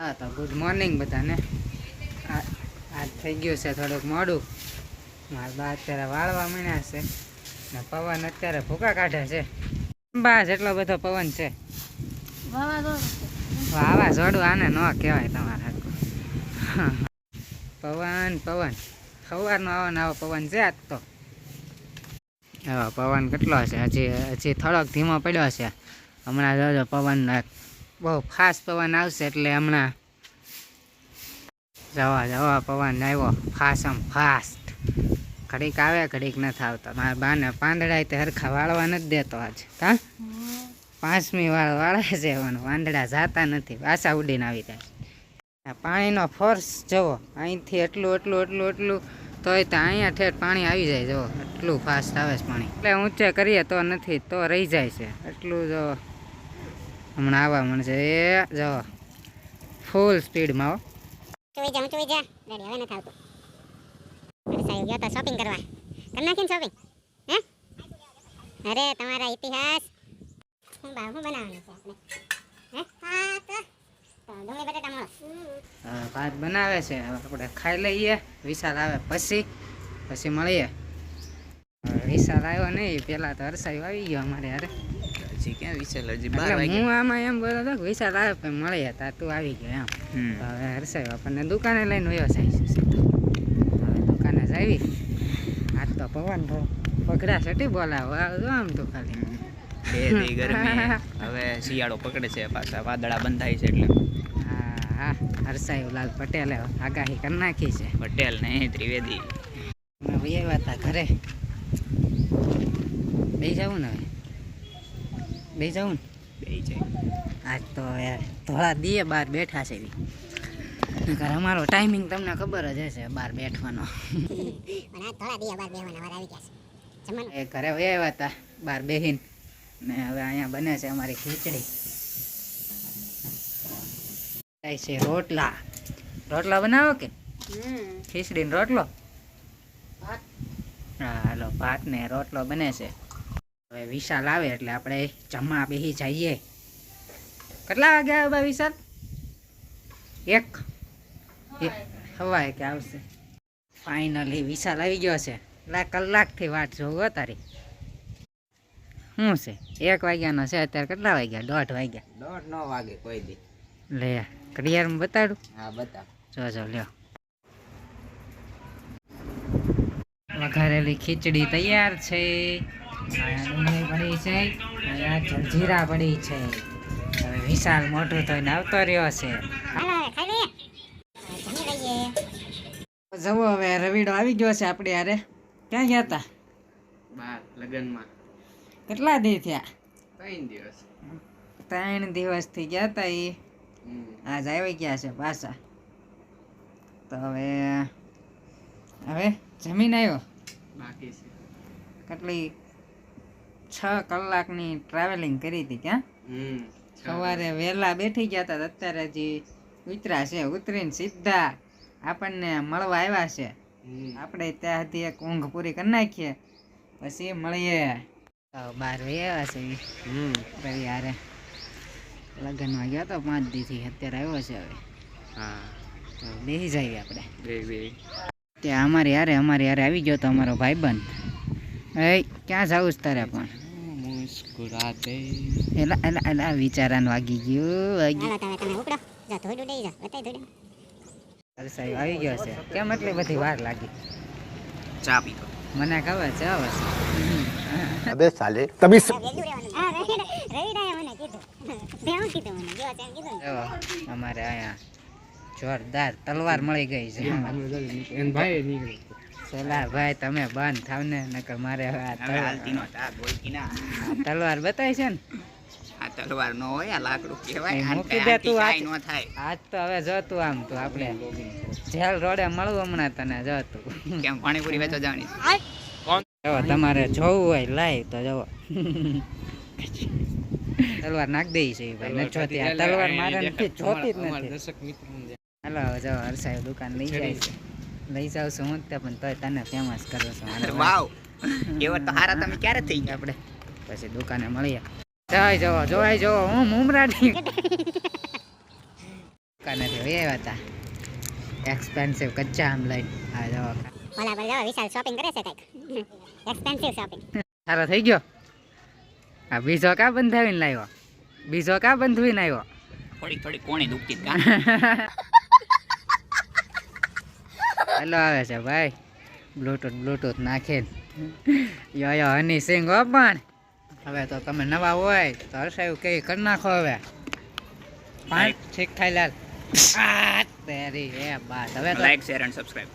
હા તો good morning બધાને. આજ થઈ ગયું છે થોડુંક મોડું. મારા બા અત્યારે વાળવા માંડ્યા છે ને પવન અત્યારે ભૂકા કાઢે છે. બા જેટલો બધો પવન છે. વાવાઝોડું આને ન કહેવાય તમારે. પવન પવન સવારનો આવો ને આવો પવન છે આજ તો. પવન કેટલો છે, હજી થોડોક ધીમો પડ્યો છે. હમણાં જોજો પવન બહુ ફાસ્ટ પવન આવશે એટલે હમણાં જવા પવન આવ્યો ફાસ્ટ. ઘડીક આવે ઘડીક નથી આવતા. મારા બાને પાંદડા તે હરખા વાળવા નથી દેતો આજ. હા 5મી વાર વાળે છે પણ પાંદડા જાતા નથી, પાછા ઉડીને આવી જાય. પાણીનો ફોર્સ જવો અહીંથી એટલું તોય તો અહીંયા ઠેઠ પાણી આવી જાય. જવો એટલું ફાસ્ટ આવે છે પાણી. એટલે ઊંચે કરીએ તો નથી તો રહી જાય છે એટલું. જો હમણાં આવવા મળશે એ જો ફૂલ સ્પીડમાં. જા રેડી હવે નથી આવતું. સાહેબ ગયો તો શોપિંગ કરવા. કરી નાખી ને શોપિંગ? હે અરે તમારા ઇતિહાસ હું બનાવવાનું છે આપણે. હે હા તો ડુંગળી બટાટા મળો. ભાત બનાવે છે, આપણે ખાઈ લઈએ. વિશાલ આવે પછી મળીએ. વિશાલ આવ્યો નહીં, પેલા તો હર્ષાયું આવી ગયો અમારે યાર. હજી ક્યાં વિશાલ? હજી હું આમાં એમ બોલો હતો વિશાલ આવે પણ મળીએ તા તું આવી ગયો એમ. હવે હર્ષાયું આપણને દુકાને લઈને વયો જાય છે. હવે દુકાને જ આવી. આજ તો પવન પગડા સટી બોલાવો આમ તો ખાલી બે દી ગરમી. હવે શિયાળો પકડે છે, પાછા વાદળા બંધાય છે એટલે. હા હર્ષાયું લાલ પટેલે આગાહી કરી નાખી છે. પટેલ ને ત્રિવેદી આવ્યા હતા ઘરે. બે જવું ને બે જવું ને બે જાય. આજ તો યાર થોડા દીએ બહાર બેઠા છે. અમારો ટાઈમિંગ તમને ખબર જ હશે બહાર બેઠવાનો. એ ઘરે આવ્યા હતા બહાર બેહીને ને હવે અહીંયા બને છે અમારી ખીચડી. થાય છે રોટલા બનાવો કે ખીચડી ને રોટલો? હા હાલો ભાત ને રોટલો બને છે. હવે વિશાલ આવે એટલે આપણે જમવા બેસી જઈએ. કેટલા વાગે આવે બા વિશાલ? 1 હવાય કે આવશે. ફાઇનલી વિશાલ આવી ગયો છે. કલાકથી વાટ જોવો તારી. શું છે 1 વાગ્યાનો છે અત્યારે. કેટલા વાગ્યા? 1:30 વાગ્યા. 9 વાગે કોઈ દી. લે ઘડિયાળમાં બતાડું? હા બતા. જો લ્યો. વઘારેલી ખીચડી તૈયાર છે. ડુંગળી પડી છે, જલજીરા પડી છે. હવે વિશાલ મોટું થઈને આવતો રહ્યો છે. જવો હવે રવિડો આવી ગયો છે આપણે યારે. ક્યાં ગયા હતા? બાર લગનમાં. કેટલા દી થયા? 3 દિવસ. 3 દિવસથી ગયા હતા એ. આજ આવી ગયા છે પાછા. તો હવે જમીન આવ્યો. બાકી છે. કેટલી 6 કલાકની ટ્રાવેલિંગ કરી હતી. ક્યાં સવારે વહેલા બેઠી ગયા હતા, અત્યારે હજી ઉતરા છે. ઉતરીને સીધા આપણને મળવા આવ્યા છે. આપણે ત્યાં સુધી એક ઊંઘ પૂરી કરી નાખીએ પછી મળીએ. બહાર આવ્યા છે રવિ યારે. લગ્નમાં ગયો તો 5 દીથી, અત્યારે આવ્યો છે. હવે હા તો બેસી જઈએ આપણે બે. ત્યાં અમારી યારે આવી ગયો તો અમારો ભાઈબંધ. ક્યાં જવું છે તારે? પણ મુસ્કુરાતે એલા વિચારાને વાગી ગયું. આવી ગયો છે. કેમ એટલી બધી વાર લાગી? ચા પીતો. મને ખબર છે હવે. અબે સાલે તभी અમારે અહીંયા જોરદાર તલવાર મળી ગઈ છે. ભાઈ તમે બંધ થાવ ને, નકર મારે હવે તલવાર બતાય છે ને. આ તલવાર નો હોય, આ લાકડું કહેવાય. મૂકી દે તું. આજ નો થાય. આજ તો હવે જો તું આમ તો આપણે જેલ રોડે મળવું હમણાં તને. જો તું કેમ પાણીપુરી વેચવા જવાની? જો તમારે જોવું હોય લાઈવ તો જવો. તલવાર નાખ દઈ છે ભાઈ. ન જોતી આ તલવાર મારે નથી જોતી જ નથી. હાલો હવે જો હર્ષાયું દુકાન લઈ જાય છે. લઈ જાવ છું હું પણ તોય તને ફેમસ કરું છું. વાવ એવો તો હારા તમે ક્યારે થઈ ગયા? આપણે પછી દુકાને મળીએ. જોઈ જવો હું મુમરાની નથી હોય આવ્યા હતા એક્સપેન્સિવ કચ્ચા આમ લઈને આ જવા ઓલા પર જાઓ વિશાલ શોપિંગ કરે છે કંઈક એક્સપેન્સિવ શોપિંગ સારો થઈ ગયો આ બીજો કા બંધાવીને લાવ્યો બીજો કા બંધવીને આવ્યો થોડીક થોડીક કોણી દુખતી જ કા હેલો આવે છે ભાઈ બ્લૂટૂથ નાખીને યો હની સિંગ હો પણ હવે તો તમે નવા હોય તો હર્ષાયું કઈ કરી નાખો હવે પાંચ ઠીક થાય લાલ તેરી એ બાત હવે તો લાઈક શેર એન્ડ સબસ્ક્રાઇબ